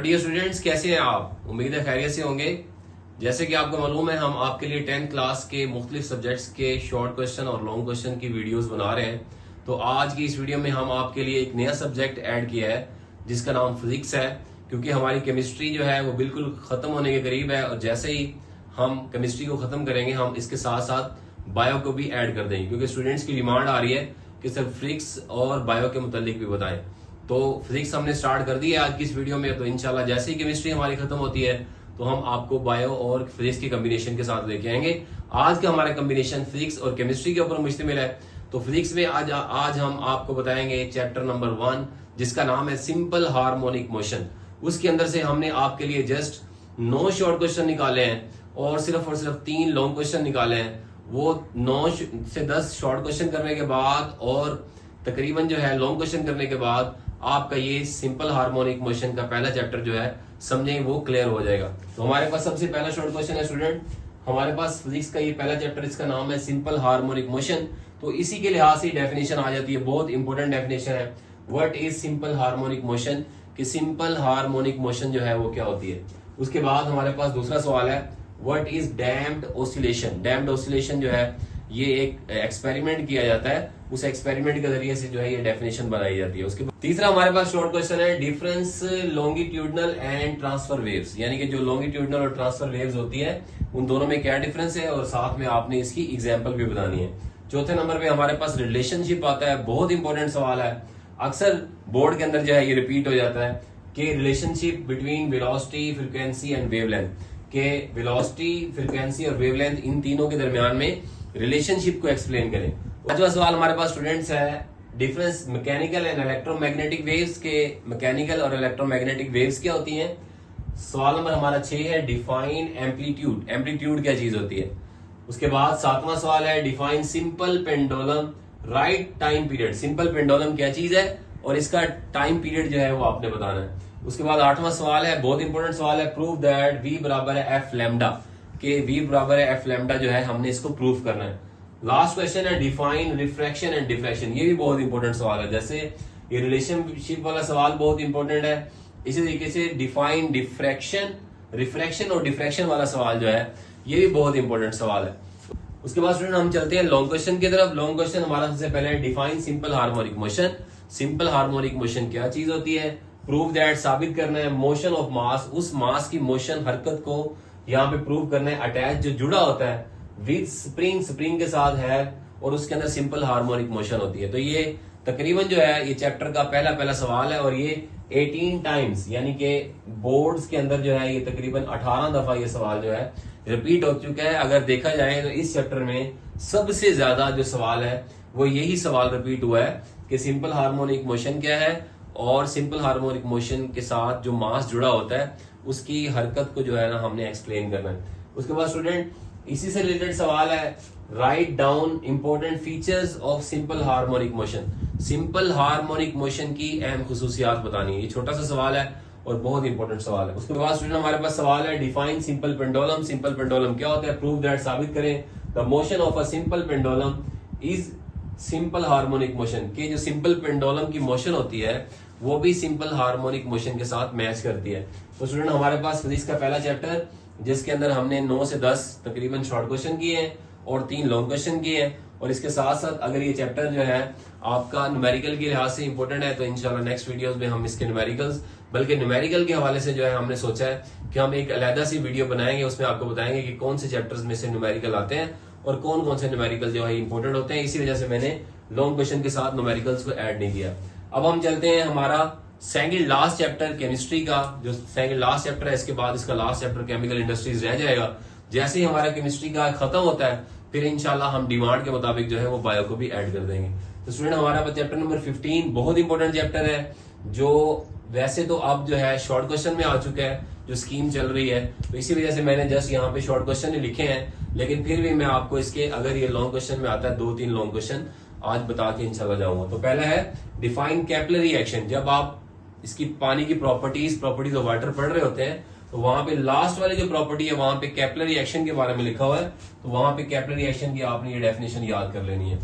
Dear students, कैसे हैं आप? उम्मीद है खैरियत से होंगे। जैसे कि आपको मालूम है, हम आपके लिए 10th क्लास के मुख्तलिफ सब्जेक्ट्स के शॉर्ट क्वेश्चन और लॉन्ग क्वेश्चन की वीडियोस बना रहे हैं। तो आज की इस वीडियो में हम आपके लिए एक नया सब्जेक्ट ऐड किया है जिसका नाम फिजिक्स है, क्योंकि हमारी केमिस्ट्री जो है वो बिल्कुल खत्म होने के करीब है। और जैसे ही हम केमिस्ट्री को खत्म करेंगे, हम इसके साथ साथ बायो को भी ऐड कर देंगे, क्योंकि स्टूडेंट्स की डिमांड आ रही है कि सिर्फ फिजिक्स और बायो के मुतालिक भी बताएं। तो फिजिक्स हमने स्टार्ट कर दी है आज की इस वीडियो में। तो इंशाल्लाह जैसे ही केमिस्ट्री हमारी खत्म होती है तो हम आपको बायो और फिजिक्स के कॉम्बिनेशन के साथ लेके आएंगे। आज का हमारा कॉम्बिनेशन फिजिक्स और केमिस्ट्री के ऊपर मुश्तमिल है। तो फिजिक्स में आज हम आपको बताएंगे चैप्टर नंबर 1, जिसका नाम है सिंपल हार्मोनिक मोशन। उसके अंदर से हमने आपके लिए जस्ट 9 शॉर्ट क्वेश्चन निकाले हैं और सिर्फ 3 लॉन्ग क्वेश्चन निकाले हैं। वो 9 से 10 शॉर्ट क्वेश्चन करने के बाद और तकरीबन जो है लॉन्ग क्वेश्चन करने के बाद आपका ये सिंपल हार्मोनिक मोशन का पहला चैप्टर जो है समझे वो क्लियर हो जाएगा। तो हमारे पास सबसे पहला शॉर्ट क्वेश्चन है स्टूडेंट, हमारे पास फिजिक्स का ये पहला चैप्टर, इसका नाम है सिंपल हार्मोनिक मोशन। तो इसी के लिहाज से डेफिनेशन आ जाती है, बहुत इंपॉर्टेंट डेफिनेशन है। What is simple harmonic motion, कि सिंपल हार्मोनिक मोशन जो है वो क्या होती है। उसके बाद हमारे पास दूसरा सवाल है, what is damped oscillation. Damped oscillation जो है ये एक एक्सपेरिमेंट किया जाता है, उस एक्सपेरिमेंट के जरिए से जो है ये डेफिनेशन बनाई जाती है। उसके तीसरा हमारे पास शॉर्ट क्वेश्चन है, difference longitudinal and transfer waves, यानी कि जो लॉन्गिट्यूडनल और ट्रांसफर वेव्स होती है उन दोनों में क्या डिफरेंस है, और साथ में आपने इसकी एग्जाम्पल भी बतानी है। चौथे नंबर पे हमारे पास रिलेशनशिप आता है, बहुत इंपॉर्टेंट सवाल है, अक्सर बोर्ड के अंदर जो है ये रिपीट हो जाता है कि relationship between velocity, frequency and wavelength, के वेलोसिटी, फ्रीक्वेंसी और वेवलेंथ, इन तीनों के दरमियान में रिलेशनशिप को एक्सप्लेन करें। पांचवा सवाल हमारे पास स्टूडेंट्स है, difference mechanical and electromagnetic waves, के मैकेनिकल और इलेक्ट्रोमैग्नेटिक वेव्स क्या होती हैं। सवाल नंबर हमारा 6 है, डिफाइन एम्पलीट्यूड। एम्पलीट्यूड क्या चीज होती है। उसके बाद 7वां सवाल है, define simple pendulum right time period. Simple pendulum क्या चीज है और इसका टाइम पीरियड जो है वो आपने बताना है। उसके बाद 8वां सवाल है, बहुत इंपॉर्टेंट सवाल है, प्रूव दैट V बराबर है एफ लैम्डा, के V बराबर है एफ लैम्डा जो है हमने इसको प्रूव करना है। लास्ट क्वेश्चन है, डिफाइन रिफ्रैक्शन एंड डिफ्रैक्शन। ये भी बहुत इंपॉर्टेंट सवाल है, जैसे ये रिलेशनशिप वाला सवाल बहुत इंपॉर्टेंट है, इसी तरीके से डिफाइन डिफ्रैक्शन, रिफ्रैक्शन और डिफ्रैक्शन वाला सवाल जो है ये भी बहुत इंपॉर्टेंट सवाल है। उसके बाद स्टूडेंट हम चलते हैं लॉन्ग क्वेश्चन की तरफ। लॉन्ग क्वेश्चन हमारा सबसे पहले define simple harmonic motion. Simple harmonic motion क्या चीज होती है, प्रूव दैट, साबित करना है, मोशन ऑफ मास, उस मास की मोशन हरकत को यहाँ पे प्रूव करना है, अटैच जो जुड़ा होता है विद स्प्रिंग, स्प्रिंग के साथ है, और उसके अंदर सिंपल हार्मोनिक मोशन होती है। तो ये तकरीबन जो है ये चैप्टर का पहला सवाल है, और ये 18 टाइम्स, यानी कि बोर्ड्स के अंदर जो है ये तकरीबन 18 दफा ये सवाल जो है रिपीट हो चुका है। अगर देखा जाए तो इस चैप्टर में सबसे ज्यादा जो सवाल है वो यही सवाल रिपीट हुआ है कि सिंपल हार्मोनिक मोशन क्या है, और सिंपल हार्मोनिक मोशन के साथ जो मास जुड़ा होता है उसकी हरकत को जो है ना हमने एक्सप्लेन करना है। उसके बाद स्टूडेंट इसी से रिलेटेड सवाल है, write down important features of simple harmonic motion. Simple harmonic motion की अहम खुसूसियात बतानी है। ये छोटा सा सवाल है और बहुत इंपॉर्टेंट सवाल है। उसके बाद स्टूडेंट हमारे पास सवाल है, define simple pendulum. Simple pendulum क्या होता है, प्रूव दैट, साबित करें, the motion of a simple pendulum is simple harmonic motion, कि जो सिंपल पेंडुलम की मोशन होती है वो भी सिंपल हार्मोनिक मोशन के साथ मैच करती है। तो स्टूडेंट हमारे पास फिजिक्स का पहला चैप्टर, जिसके अंदर हमने 9 से 10 तकरीबन शॉर्ट क्वेश्चन किए हैं और 3 लॉन्ग क्वेश्चन किए हैं। और इसके साथ साथ अगर ये चैप्टर जो है आपका न्यूमेरिकल के लिहाज से इंपॉर्टेंट है तो इंशाल्लाह नेक्स्ट वीडियोस में हम इसके न्यूमेरिकल्स, बल्कि न्यूमेरिकल के हवाले से जो है हमने सोचा है कि हम एक अलहदा सी वीडियो बनाएंगे, उसमें आपको बताएंगे कि कौन से चैप्टर्स में से न्यूमेरिकल आते हैं और कौन कौन से न्यूमेरिकल जो है इंपॉर्टेंट होते हैं। इसी वजह से मैंने लॉन्ग क्वेश्चन के साथ न्यूमेरिकल्स को ऐड नहीं किया। अब हम चलते हैं हमारा सेकंड लास्ट चैप्टर केमिस्ट्री का, जो सेकंड लास्ट चैप्टर है, इसके बाद इसका लास्ट चैप्टर केमिकल इंडस्ट्रीज रह जाएगा। जैसे ही हमारा केमिस्ट्री का खत्म होता है फिर इंशाल्लाह हम डिमांड के मुताबिक जो है वो बायो को भी ऐड कर देंगे। तो स्टूडेंट हमारा चैप्टर नंबर 15 बहुत इंपॉर्टेंट चैप्टर है, जो वैसे तो अब जो है शॉर्ट क्वेश्चन में आ चुका है, जो स्कीम चल रही है, तो इसी वजह से मैंने जस्ट यहाँ पे शॉर्ट क्वेश्चन ही लिखे हैं, लेकिन फिर भी मैं आपको इसके अगर ये लॉन्ग क्वेश्चन में आता है 2-3 लॉन्ग क्वेश्चन आज बता के इंशाल्लाह जाऊंगा। तो पहला है डिफाइन कैपिलरी एक्शन। जब आप इसकी पानी की प्रॉपर्टीज ऑफ वाटर पढ़ रहे होते हैं तो वहां पे लास्ट वाली जो प्रॉपर्टी है वहां पे कैपिलरी एक्शन के बारे में लिखा हुआ है, तो वहां पे कैपिलरी एक्शन की आपने ये डेफिनेशन याद कर लेनी है।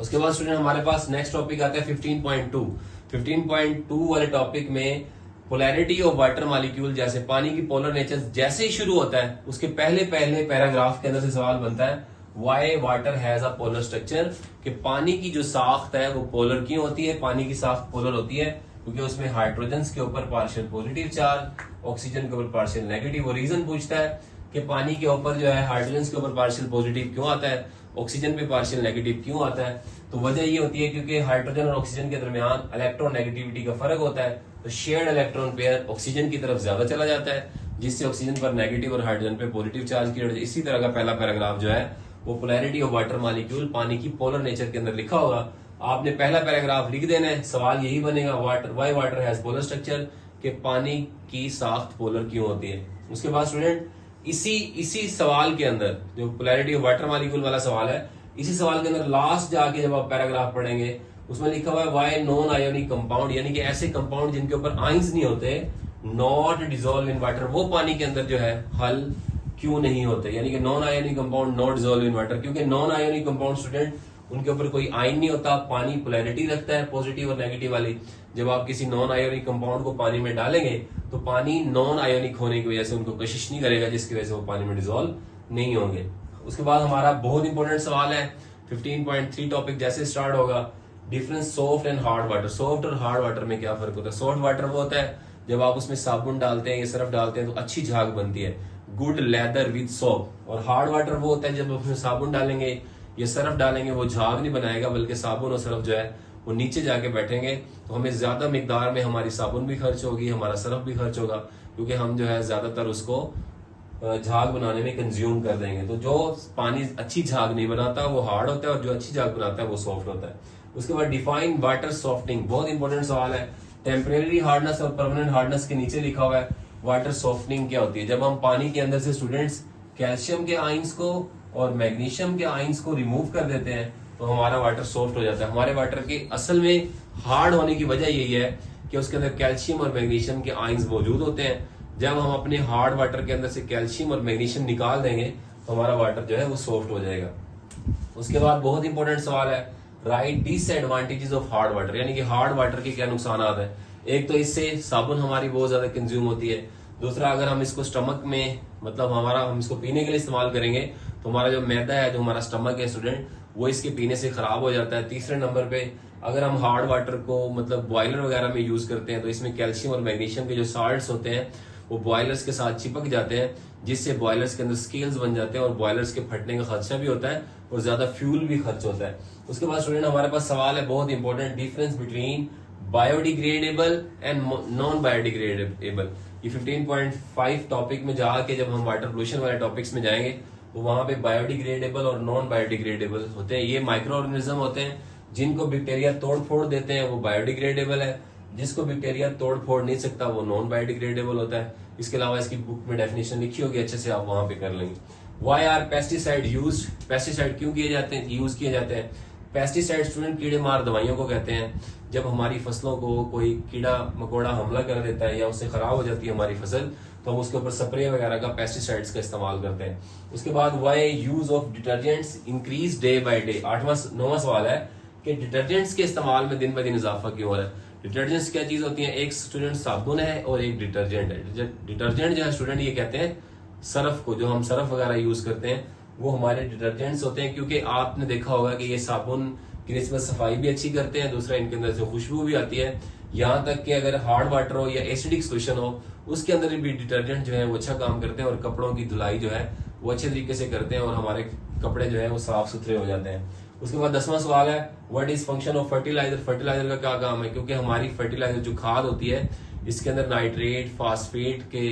उसके बाद स्टूडेंट हमारे पास नेक्स्ट टॉपिक आता है 15.2 वाले टॉपिक में पोलैरिटी ऑफ वाटर मॉलिक्यूल, जैसे पानी की पोलर नेचर जैसे ही शुरू होता है उसके पहले पहले पैराग्राफ के अंदर से सवाल बनता है Y water has a polar structure, कि पानी की जो साख्त है वो पोलर क्यों होती है। पानी की साख्त पोलर होती है क्योंकि उसमें हाइड्रोजन के ऊपर पार्शियल पॉजिटिव चार्ज, ऑक्सीजन के ऊपर पार्शियल नेगेटिव। वो रीजन पूछता है कि पानी के ऊपर जो है हाइड्रोजन के ऊपर पार्शियल पॉजिटिव क्यों आता है, ऑक्सीजन पे पार्शियल नेगेटिव क्यों आता है। तो वजह ये होती है क्योंकि हाइड्रोजन और ऑक्सीजन के दरमियान इलेक्ट्रॉन नेगेटिविटी का फर्क होता है, तो शेयर्ड इलेक्ट्रॉन पेयर ऑक्सीजन की तरफ ज्यादा चला जाता है, जिससे ऑक्सीजन पर नेगेटिव और हाइड्रोजन पे पॉजिटिव चार्ज क्रिएट होता है। इसी तरह का पहला पैराग्राफ जो है वो पोलैरिटी ऑफ वाटर मॉलिक्यूल पानी की पोलर नेचर के अंदर लिखा होगा। आपने पहला पैराग्राफ लिख देना है, सवाल यही बनेगा water Y water has polar structure, कि पानी की साख्त पोलर क्यों होती है। उसके बाद स्टूडेंट इसी सवाल के अंदर जो पोलैरिटी ऑफ वाटर मॉलिक्यूल वाला सवाल है, इसी सवाल के अंदर लास्ट जाके जब आप पैराग्राफ पढ़ेंगे उसमें लिखा हुआ है वाई नॉन आयोनिक कंपाउंड, यानी कि ऐसे कंपाउंड जिनके ऊपर आयंस नहीं होते, नॉट डिसॉल्व इन वाटर, वो पानी के अंदर जो है हल क्यों नहीं होते। यानी कि non ionic compound not dissolve in water, क्योंकि नॉन आयोनिक कंपाउंड स्टूडेंट उनके ऊपर कोई आयन नहीं होता, पानी पोलैरिटी रखता है पॉजिटिव और नेगेटिव वाली। जब आप किसी नॉन आयोनिक कंपाउंड को पानी में डालेंगे तो पानी नॉन आयोनिक होने की वजह से उनको कशिश नहीं करेगा, जिसकी वजह से वो पानी में डिसॉल्व नहीं होंगे। उसके बाद हमारा बहुत इंपॉर्टेंट सवाल है 15.3 टॉपिक जैसे स्टार्ट होगा, difference soft and hard water. Soft और हार्ड वाटर में क्या फर्क होता है। सॉफ्ट वाटर वो होता है जब आप उसमें साबुन डालते हैं या सरफ डालते हैं तो अच्छी झाग बनती है, गुड लेदर विद सोप। और हार्ड वाटर वो होता है जब उसमें साबुन डालेंगे या सरफ डालेंगे वो झाग नहीं बनाएगा, बल्कि साबुन और सरफ जो है वो नीचे जाके बैठेंगे, तो हमें ज्यादा मिकदार में हमारी साबुन भी खर्च होगी, हमारा सरफ भी खर्च होगा, क्योंकि हम जो है ज्यादातर उसको झाग बनाने में कंज्यूम कर देंगे। तो जो पानी अच्छी झाग नहीं बनाता वो हार्ड होता है, और जो अच्छी झाग बनाता है वो सॉफ्ट होता है। उसके बाद डिफाइन वाटर सॉफ्टनिंग, बहुत इंपॉर्टेंट सवाल है। टेम्परेरी हार्डनेस और परमानेंट हार्डनेस के नीचे लिखा हुआ है वाटर सॉफ्टनिंग क्या होती है। जब हम पानी के अंदर से स्टूडेंट्स कैल्शियम के आयंस को और मैग्नीशियम के आयंस को रिमूव कर देते हैं तो हमारा वाटर सॉफ्ट हो जाता है। हमारे वाटर के असल में हार्ड होने की वजह यही है कि उसके अंदर कैल्शियम और मैग्नीशियम के आयंस मौजूद होते हैं। जब हम अपने हार्ड वाटर के अंदर से कैल्शियम और मैग्नीशियम निकाल देंगे तो हमारा वाटर जो है वो सॉफ्ट हो जाएगा। उसके बाद बहुत इंपॉर्टेंट सवाल है right disadvantages of hard water, यानी कि हार्ड वाटर के क्या नुकसान है। एक तो इससे साबुन हमारी बहुत ज्यादा कंज्यूम होती है, दूसरा अगर हम इसको स्टमक में मतलब हम इसको पीने के लिए इस्तेमाल करेंगे तो हमारा जो मैदा है, जो हमारा स्टमक है स्टूडेंट, वो इसके पीने से खराब हो जाता है। तीसरे नंबर पे अगर हम हार्ड वाटर को मतलब बॉयलर वगैरह में यूज करते हैं तो इसमें कैल्शियम और मैग्नीशियम के जो साल्ट्स होते हैं वो बॉयलर्स के साथ चिपक जाते हैं, जिससे बॉयलर्स के अंदर स्केल्स बन जाते हैं और बॉयलर्स के फटने का खदशा भी होता है और ज्यादा फ्यूल भी खर्च होता है। उसके बाद स्टूडेंट हमारे पास सवाल है बहुत important, difference between biodegradable and non biodegradable. ये 15.5 टॉपिक में जाके जब हम वाटर पोल्यूशन वाले टॉपिक्स में जाएंगे तो वहां पे बायोडिग्रेडेबल और नॉन बायोडिग्रेडेबल होते हैं। ये माइक्रो ऑर्गेनिज्म होते हैं जिनको बैक्टीरिया तोड़ फोड़ देते हैं, वो बायोडिग्रेडेबल है। जिसको बैक्टीरिया तोड़ फोड़ नहीं सकता वो नॉन बायोडिग्रेडेबल होता है। इसके अलावा इसकी बुक में डेफिनेशन लिखी होगी, अच्छे से आप वहां पे कर लेंगे। Why are pesticide use, pesticide क्यों किए जाते हैं, यूज किए जाते हैं। पेस्टिसाइड स्टूडेंट कीड़े मार दवाइयों को कहते हैं। जब हमारी फसलों को कोई कीड़ा मकोड़ा हमला कर देता है या उससे खराब हो जाती है हमारी फसल, तो हम उसके ऊपर स्प्रे वगैरह का पेस्टिसाइड्स का इस्तेमाल करते हैं। उसके बाद why use of detergents increase day by day. 9वां सवाल है कि डिटर्जेंट्स के इस्तेमाल में दिन ब दिन इजाफा क्यों हो रहा है। डिटर्जेंट्स क्या चीज होती है, एक स्टूडेंट साबुन है और एक डिटर्जेंट है। डिटर्जेंट जो है स्टूडेंट ये कहते हैं सरफ को, जो हम सरफ वगैरह यूज करते हैं वो हमारे डिटर्जेंट्स होते हैं, क्योंकि आपने देखा होगा कि ये साबुन की निस्बत सफाई भी अच्छी करते हैं, दूसरा इनके अंदर से खुशबू भी आती है। यहाँ तक कि अगर हार्ड वाटर हो या एसिडिक सोल्यूशन हो उसके अंदर भी डिटर्जेंट जो है वो अच्छा काम करते हैं और कपड़ों की धुलाई जो है वो अच्छे तरीके से करते हैं और हमारे कपड़े जो है वो साफ सुथरे हो जाते हैं। उसके बाद 10वां सवाल है what is function of fertiliser. Fertiliser का क्या काम है, क्योंकि हमारी फर्टिलाइजर जो खाद होती है इसके अंदर नाइट्रेट फास्फेट के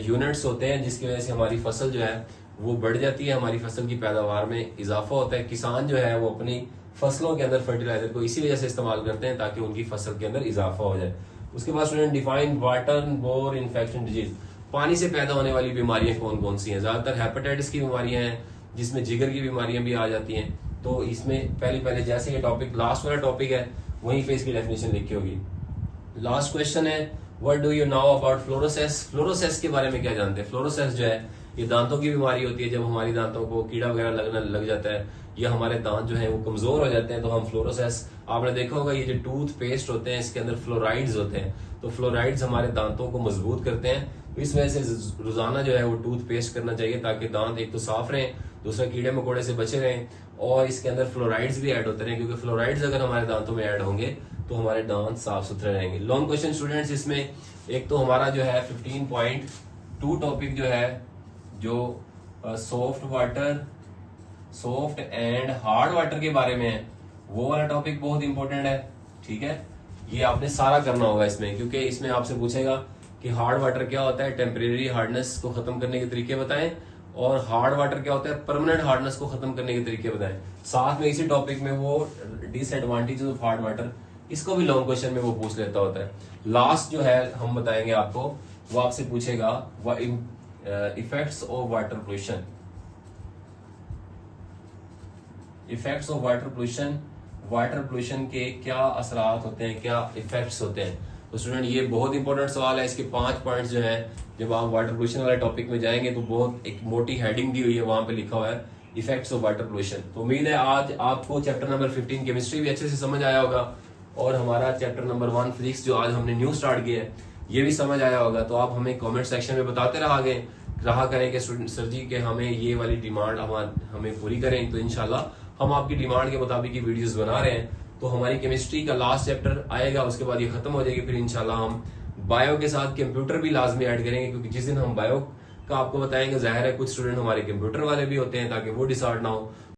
यूनिट्स होते हैं, जिसकी वजह से हमारी फसल जो है वो बढ़ जाती है, हमारी फसल की पैदावार में इजाफा होता है। किसान जो है वो अपनी फसलों के अंदर फर्टिलाइजर को इसी वजह से इस्तेमाल करते हैं ताकि उनकी फसल के अंदर इजाफा हो जाए। उसके बाद student define water bore infection disease. पानी से पैदा होने वाली बीमारियां कौन कौन सी हैं। ज्यादातर हेपेटाइटिस की बीमारियां हैं जिसमें जिगर की बीमारियां भी आ जाती हैं। तो इसमें पहले जैसे ये टॉपिक लास्ट वाला टॉपिक है वहीं पे इसकी डेफिनेशन लिखी होगी। लास्ट क्वेश्चन है what do you know about fluorosis. Fluorosis के बारे में क्या जानते हैं। फ्लोरोसेस जो है ये दांतों की बीमारी होती है, जब हमारी दांतों को कीड़ा वगैरह लगना लग जाता है या हमारे दांत जो है वो कमजोर हो जाते हैं, तो हम फ्लोरोसेस, आपने देखा होगा ये जो टूथ पेस्ट होते हैं इसके अंदर फ्लोराइड्स होते हैं, तो फ्लोराइड्स हमारे दांतों को मजबूत करते हैं। तो इस वजह से रोजाना जो है वो टूथ पेस्ट करना चाहिए ताकि दांत एक तो साफ रहें, दूसरा कीड़े मकोड़े से बचे रहें, और इसके अंदर फ्लोराइड्स भी ऐड होते रहें, क्योंकि फ्लोराइड्स अगर हमारे दांतों में ऐड होंगे तो हमारे दांत साफ सुथरे रहेंगे। लॉन्ग क्वेश्चन स्टूडेंट्स, इसमें एक तो हमारा जो है 15.2 टॉपिक जो है जो soft water, soft and hard water के बारे में है, वो वाला टॉपिक बहुत इंपॉर्टेंट है। ठीक है, ये आपने सारा करना होगा इसमें, क्योंकि इसमें आपसे पूछेगा कि हार्ड वाटर क्या होता है, टेम्परेरी हार्डनेस को खत्म करने के तरीके बताएं, और हार्ड वाटर क्या होता है, परमानेंट हार्डनेस को खत्म करने के तरीके बताएं। साथ में इसी टॉपिक में वो डिसएडवांटेजेस ऑफ हार्ड वाटर, इसको भी लॉन्ग क्वेश्चन में वो पूछ लेता होता है। लास्ट जो है हम बताएंगे आपको, वो आपसे पूछेगा effects of water pollution, effects of water pollution, water pollution के क्या असरात होते हैं, क्या इफेक्ट्स होते हैं। तो स्टूडेंट ये बहुत इंपॉर्टेंट सवाल है, इसके 5 पॉइंट्स जो है जब आप वाटर पोल्यूशन वाले टॉपिक में जाएंगे तो बहुत एक मोटी हेडिंग दी हुई है, वहां पे लिखा हुआ है इफेक्ट्स ऑफ वाटर पोल्यूशन। तो उम्मीद है आज आपको चैप्टर नंबर 15 केमिस्ट्री भी अच्छे से समझ आया होगा, और हमारा चैप्टर नंबर 1 फिजिक्स जो आज हमने न्यू स्टार्ट किया है ये भी समझ आया होगा। तो आप हमें कमेंट सेक्शन में बताते रहा करें कि सर जी के हमें ये वाली डिमांड हमें पूरी करें, तो इंशाल्लाह हम आपकी डिमांड के मुताबिक ये वीडियोस बना रहे हैं। तो हमारी केमिस्ट्री का लास्ट चैप्टर आएगा, उसके बाद ये खत्म हो जाएगी, फिर इंशाल्लाह हम बायो के साथ कंप्यूटर भी लाजमी ऐड करेंगे, क्योंकि जिस दिन हम बायो का आपको बताएंगे, जाहिर है कुछ स्टूडेंट हमारे कंप्यूटर वाले भी होते हैं, ताकि वो डिसऑर्ड ना हो।